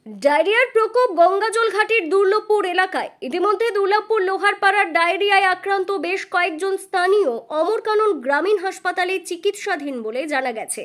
ডায়রিয়ার প্রকোপ গঙ্গাজল ঘাটের দুর্লভপুর এলাকায়। ইতিমধ্যে দুর্লভপুর লোহারপাড়ার ডায়রিয়ায় আক্রান্ত বেশ কয়েকজন স্থানীয় অমরকানন গ্রামীণ হাসপাতালে চিকিৎসাধীন বলে জানা গেছে।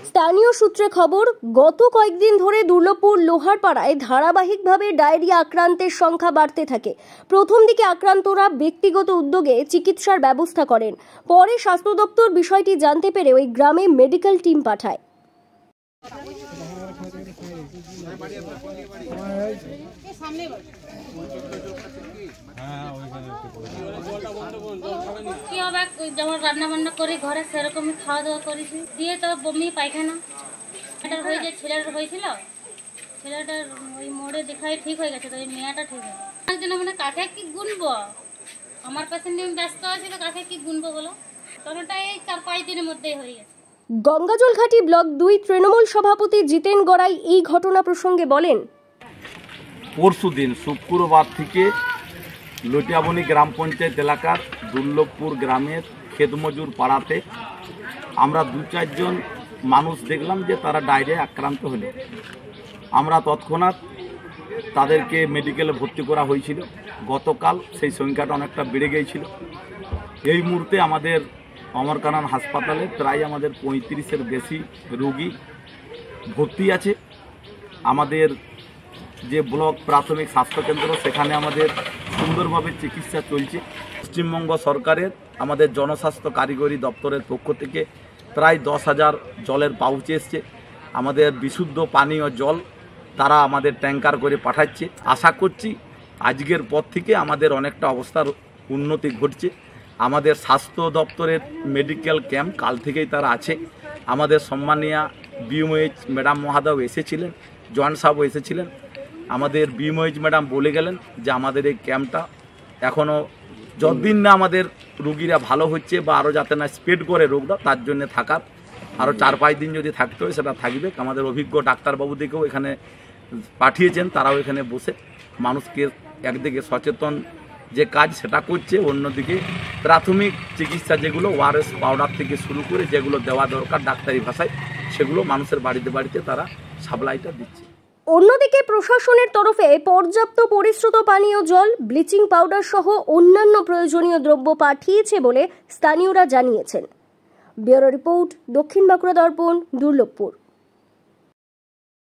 স্থানীয় সূত্রে খবর, গত কয়েকদিন ধরে দুর্লভপুর লোহারপাড়ায় ধারাবাহিকভাবে ডায়রিয়া আক্রান্তের সংখ্যা বাড়তে থাকে। প্রথম দিকে আক্রান্তরা ব্যক্তিগত উদ্যোগে চিকিৎসার ব্যবস্থা করেন। পরে স্বাস্থ্য দপ্তর বিষয়টি জানতে পেরে ওই গ্রামে মেডিকেল টিম পাঠায়। কি হবে, যেমন রান্না বান্না করি ঘরে সেরকমই খাওয়া দাওয়া করেছি, দিয়ে তো বমি পায়খানা এটার হয়ে যে ছেলের হয়েছিল, ছেলেটার ওই মোড়ে দেখায় ঠিক হয়ে গেছে, তো ওই মেয়েটা ঠিক হয়ে গেছে। জন্য মানে কাকে কি গুনবো, আমার পেশেন্ট নিয়ে ব্যস্ত আছি, তো কাকে কি গুনবো বলো, ততটা এই 4-5 দিনের মধ্যেই হয়ে গেছে। গঙ্গাজলঘাটি ব্লক 2 তৃণমূল সভাপতি জিতেন গড়াই এই ঘটনা প্রসঙ্গে বলেন, পরশুদিন শুক্রবার থেকে লটিয়াবনি গ্রাম পঞ্চায়েত এলাকার দুর্লভপুর গ্রামের ক্ষেতমজুর পাড়াতে আমরা 2-4 জন মানুষ দেখলাম যে তারা ডায়রিয়ায় আক্রান্ত হলো। আমরা তৎক্ষণাৎ তাদেরকে মেডিকেলে ভর্তি করা হয়েছিল। গতকাল সেই সংখ্যাটা অনেকটা বেড়ে গিয়েছিল। এই মুহূর্তে আমাদের অমরকানন হাসপাতালে প্রায় আমাদের 35-এর বেশি রোগী ভর্তি আছে। আমাদের যে ব্লক প্রাথমিক স্বাস্থ্যকেন্দ্র, সেখানে আমাদের সুন্দরভাবে চিকিৎসা চলছে। পশ্চিমবঙ্গ সরকারের আমাদের জনস্বাস্থ্য কারিগরি দপ্তরের পক্ষ থেকে প্রায় 10,000 জলের পাউচ এসছে। আমাদের বিশুদ্ধ পানীয় জল তারা আমাদের ট্যাঙ্কার করে পাঠাচ্ছে। আশা করছি আজকের পর থেকে আমাদের অনেকটা অবস্থার উন্নতি ঘটছে। আমাদের স্বাস্থ্য দপ্তরের মেডিকেল ক্যাম্প কাল থেকেই তারা আছে। আমাদের সম্মানীয় বিএমওএইচ ম্যাডাম মহাদয় এসেছিলেন, জয়েন্ট সাহেবও এসেছিলেন। আমাদের বিএমওএইচ ম্যাডাম বলে গেলেন যে আমাদের এই ক্যাম্পটা এখনও যতদিন না আমাদের রুগীরা ভালো হচ্ছে বা আরও যাতে না স্প্রেড করে রোগটা, তার জন্য থাকার আরও 4-5 দিন যদি থাকতে হয় সেটা থাকবে। আমাদের অভিজ্ঞ ডাক্তারবাবুদেরকেও এখানে পাঠিয়েছেন, তারাও এখানে বসে মানুষকে একদিকে সচেতন যে কাজ সেটা করছে, অন্যদিকে প্রাথমিক চিকিৎসা যেগুলো ওআরএস পাউডার থেকে শুরু করে যেগুলো দেওয়া দরকার ডাক্তারি ভাষায়, সেগুলো মানুষের বাড়িতে বাড়িতে তারা সাপ্লাইটা দিচ্ছে। অন্যদিকে প্রশাসনের তরফে পর্যাপ্ত পরিশ্রুত পানীয় জল, ব্লিচিং পাউডার সহ অন্যান্য প্রয়োজনীয় দ্রব্য পাঠিয়েছে বলে স্থানীয়রা জানিয়েছেন। ব্যুরো রিপোর্ট, দক্ষিণ বাঁকুড়া দর্পণ, দুর্লভপুর।